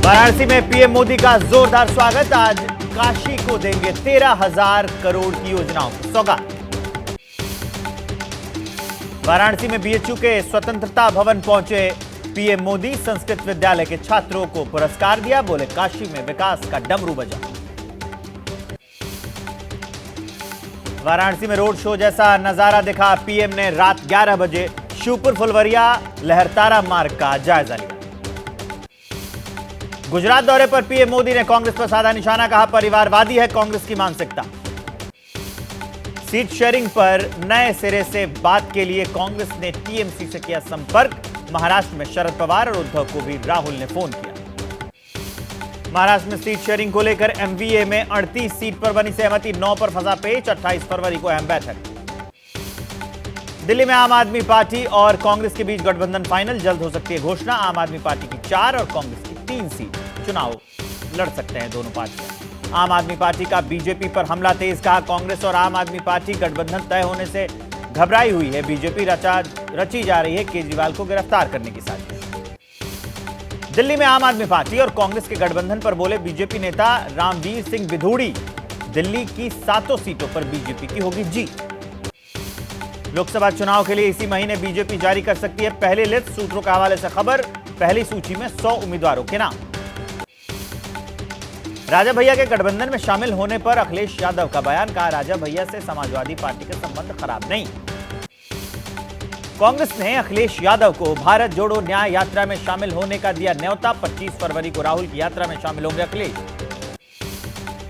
वाराणसी में पीएम मोदी का जोरदार स्वागत। आज काशी को देंगे 13,000 करोड़ की योजनाओं की सौगात। वाराणसी में बीएचयू के स्वतंत्रता भवन पहुंचे पीएम मोदी। संस्कृत विद्यालय के छात्रों को पुरस्कार दिया। बोले काशी में विकास का डमरू बजा। वाराणसी में रोड शो जैसा नजारा दिखा। पीएम ने रात 11 बजे शिवपुर फुलवरिया लहरतारा मार्ग का जायजा लिया। गुजरात दौरे पर पीएम मोदी ने कांग्रेस पर साधा निशाना। कहा परिवारवादी है कांग्रेस की मानसिकता। सीट शेयरिंग पर नए सिरे से बात के लिए कांग्रेस ने टीएमसी से किया संपर्क। महाराष्ट्र में शरद पवार और उद्धव को भी राहुल ने फोन किया। महाराष्ट्र में सीट शेयरिंग को लेकर एमवीए में 38 सीट पर बनी सहमति। 9 पर फंसा पेच। 28 फरवरी को अहम बैठक। दिल्ली में आम आदमी पार्टी और कांग्रेस के बीच गठबंधन फाइनल। जल्द हो सकती है घोषणा। आम आदमी पार्टी की 4 और कांग्रेस की 3 सीट चुनाव लड़ सकते हैं दोनों पार्टियां। आम आदमी पार्टी का बीजेपी पर हमला तेज। कहा कांग्रेस और आम आदमी पार्टी गठबंधन तय होने से घबराई हुई है। बीजेपी रची जा रही है केजरीवाल को गिरफ्तार करने की साजिश। दिल्ली में आम आदमी पार्टी और कांग्रेस के गठबंधन पर बोले बीजेपी नेता रामवीर सिंह बिधूड़ी। दिल्ली की 7 सीटों पर बीजेपी की होगी जीत। लोकसभा चुनाव के लिए इसी महीने बीजेपी जारी कर सकती है पहली लिस्ट। सूत्रों के हवाले से खबर। पहली सूची में 100 उम्मीदवारों के नाम। राजा भैया के गठबंधन में शामिल होने पर अखिलेश यादव का बयान। कहा राजा भैया से समाजवादी पार्टी के संबंध खराब नहीं। कांग्रेस ने अखिलेश यादव को भारत जोड़ो न्याय यात्रा में शामिल होने का दिया न्योता। 25 फरवरी को राहुल की यात्रा में शामिल होंगे अखिलेश।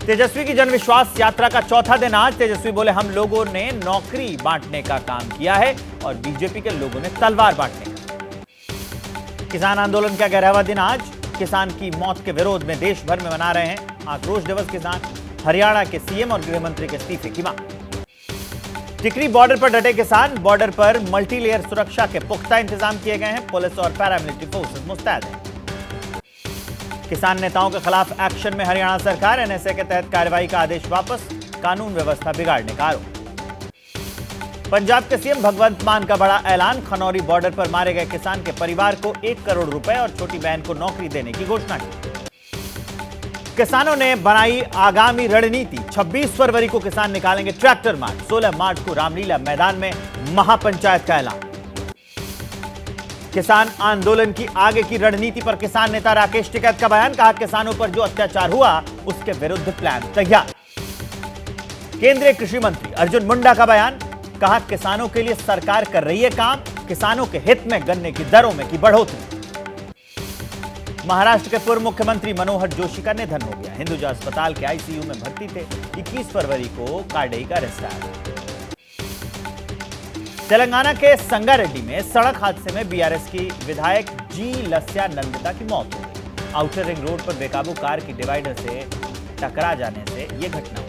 तेजस्वी की जनविश्वास यात्रा का चौथा दिन आज। तेजस्वी बोले हम लोगों ने नौकरी बांटने का काम किया है और बीजेपी के लोगों ने तलवार बांटने का। किसान आंदोलन का 11वां दिन आज। किसान की मौत के विरोध में देश भर में मना रहे हैं आक्रोश दिवस किसान। हरियाणा के सीएम और गृह मंत्री के इस्तीफे की मांग। टिकरी बॉर्डर पर डटे किसान। बॉर्डर पर मल्टीलेयर सुरक्षा के पुख्ता इंतजाम किए गए हैं। पुलिस और पैरामिलिट्री फोर्सेस मुस्तैद हैं। किसान नेताओं के खिलाफ एक्शन में हरियाणा सरकार। एनएसए के तहत कार्रवाई का आदेश वापस। कानून व्यवस्था बिगाड़ने का आरोप। पंजाब के सीएम भगवंत मान का बड़ा ऐलान। खनौरी बॉर्डर पर मारे गए किसान के परिवार को 1 करोड़ रुपए और छोटी बहन को नौकरी देने की घोषणा की। किसानों ने बनाई आगामी रणनीति। 26 फरवरी को किसान निकालेंगे ट्रैक्टर मार्च। 16 मार्च को रामलीला मैदान में महापंचायत का ऐलान। किसान आंदोलन की आगे की रणनीति पर किसान नेता राकेश टिकैत का बयान। कहा किसानों पर जो अत्याचार हुआ उसके विरुद्ध प्लान तैयार। केंद्रीय कृषि मंत्री अर्जुन मुंडा का बयान। कहा किसानों के लिए सरकार कर रही है काम। किसानों के हित में गन्ने की दरों में की बढ़ोतरी। महाराष्ट्र के पूर्व मुख्यमंत्री मनोहर जोशी का निधन हो गया। हिंदुजा अस्पताल के आईसीयू में भर्ती थे। 21 फरवरी को कार्डियक अरेस्ट आया। तेलंगाना के संगारेड्डी में सड़क हादसे में बीआरएस की विधायक जी लस्या नंदिता की मौत हो गई। आउटर रिंग रोड पर बेकाबू कार की डिवाइडर से टकरा जाने से यह घटना हुई।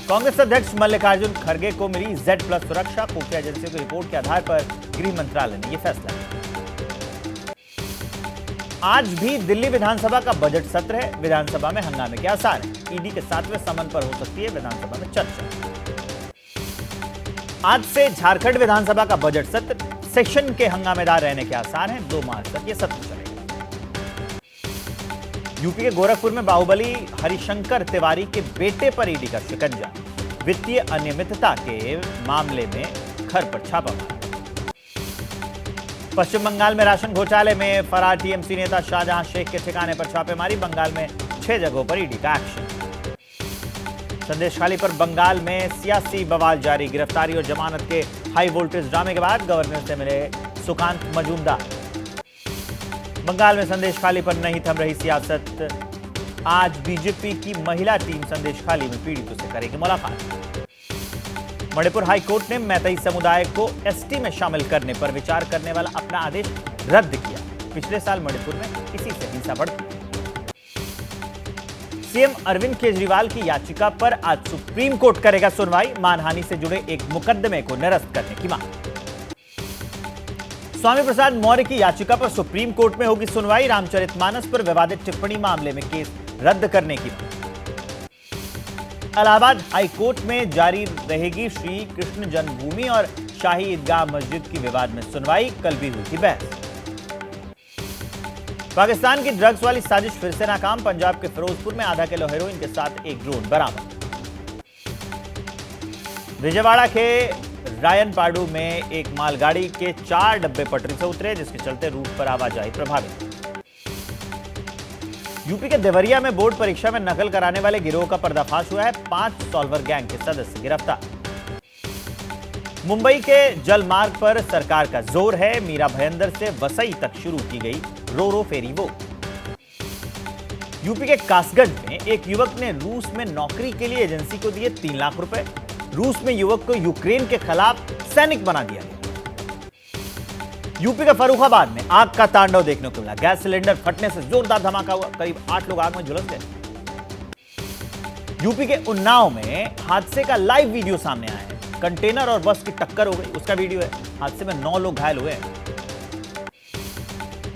कांग्रेस अध्यक्ष मल्लिकार्जुन खड़गे को मिली Z+ सुरक्षा। खुफिया एजेंसियों की रिपोर्ट के आधार पर गृह मंत्रालय ने यह फैसला लिया। आज भी दिल्ली विधानसभा का बजट सत्र है। विधानसभा में हंगामे के आसार हैं। ईडी के 7वें समन पर हो सकती है विधानसभा में चर्चा। आज से झारखंड विधानसभा का बजट सत्र। सेशन के हंगामेदार रहने के आसार हैं। 2 मार्च तक यह सत्र चलेगा। यूपी के गोरखपुर में बाहुबली हरिशंकर तिवारी के बेटे पर ईडी का शिकंजा। वित्तीय अनियमितता के मामले में घर पर छापा मारा। पश्चिम बंगाल में राशन घोटाले में फरार टीएमसी नेता शाहजहां शेख के ठिकाने पर छापेमारी। बंगाल में 6 जगहों पर ईडी का एक्शन। संदेशखाली पर बंगाल में सियासी बवाल जारी। गिरफ्तारी और जमानत के हाई वोल्टेज ड्रामे के बाद गवर्नर से मिले सुकांत मजूमदार। बंगाल में संदेशखाली पर नहीं थम रही सियासत। आज बीजेपी की महिला टीम संदेशखाली में पीड़ितों से करेगी मुलाकात। मणिपुर हाईकोर्ट ने मैतेई समुदाय को एसटी में शामिल करने पर विचार करने वाला अपना आदेश रद्द किया। पिछले साल मणिपुर में इसी से हिंसा भड़की। सीएम अरविंद केजरीवाल की याचिका पर आज सुप्रीम कोर्ट करेगा सुनवाई। मानहानि से जुड़े एक मुकदमे को निरस्त करने की मांग। स्वामी प्रसाद मौर्य की याचिका पर सुप्रीम कोर्ट में होगी सुनवाई। रामचरितमानस पर विवादित टिप्पणी मामले में केस रद्द करने की मांग। इलाहाबाद हाईकोर्ट में जारी रहेगी श्री कृष्ण जन्मभूमि और शाही ईदगाह मस्जिद की विवाद में सुनवाई। कल भी हुई थी बहस। पाकिस्तान की ड्रग्स वाली साजिश फिर से नाकाम। पंजाब के फिरोजपुर में आधा किलो हेरोइन के साथ एक ड्रोन बरामद। विजयवाड़ा के रायनपाडू में एक मालगाड़ी के 4 डब्बे पटरी से उतरे, जिसके चलते रूट पर आवाजाही प्रभावित। यूपी के देवरिया में बोर्ड परीक्षा में नकल कराने वाले गिरोह का पर्दाफाश हुआ है। 5 सॉल्वर गैंग के सदस्य गिरफ्तार। मुंबई के जल मार्ग पर सरकार का जोर है। मीरा भयंदर से वसई तक शुरू की गई रो रो फेरी वो। यूपी के कासगंज में एक युवक ने रूस में नौकरी के लिए एजेंसी को दिए 3 लाख रुपए। रूस में युवक को यूक्रेन के खिलाफ सैनिक बना दिया गया। यूपी के फर्रुखाबाद में आग का तांडव देखने को मिला। गैस सिलेंडर फटने से जोरदार धमाका हुआ, करीब 8 लोग आग में झुलस गए। यूपी के उन्नाव में हादसे का लाइव वीडियो सामने आया है। कंटेनर और बस की टक्कर हो गई, उसका वीडियो है। हादसे में 9 लोग घायल हुए हैं।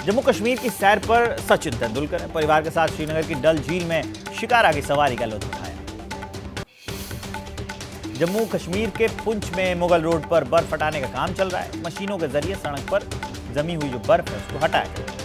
जम्मू कश्मीर की सैर पर सचिन तेंदुलकर ने परिवार के साथ श्रीनगर की डल झील में शिकारा की सवारी का लुत्फ उठाया। जम्मू कश्मीर के पुंछ में मुगल रोड पर बर्फ हटाने का काम चल रहा है। मशीनों के जरिए सड़क पर जमी हुई जो बर्फ है उसको हटाया जाए।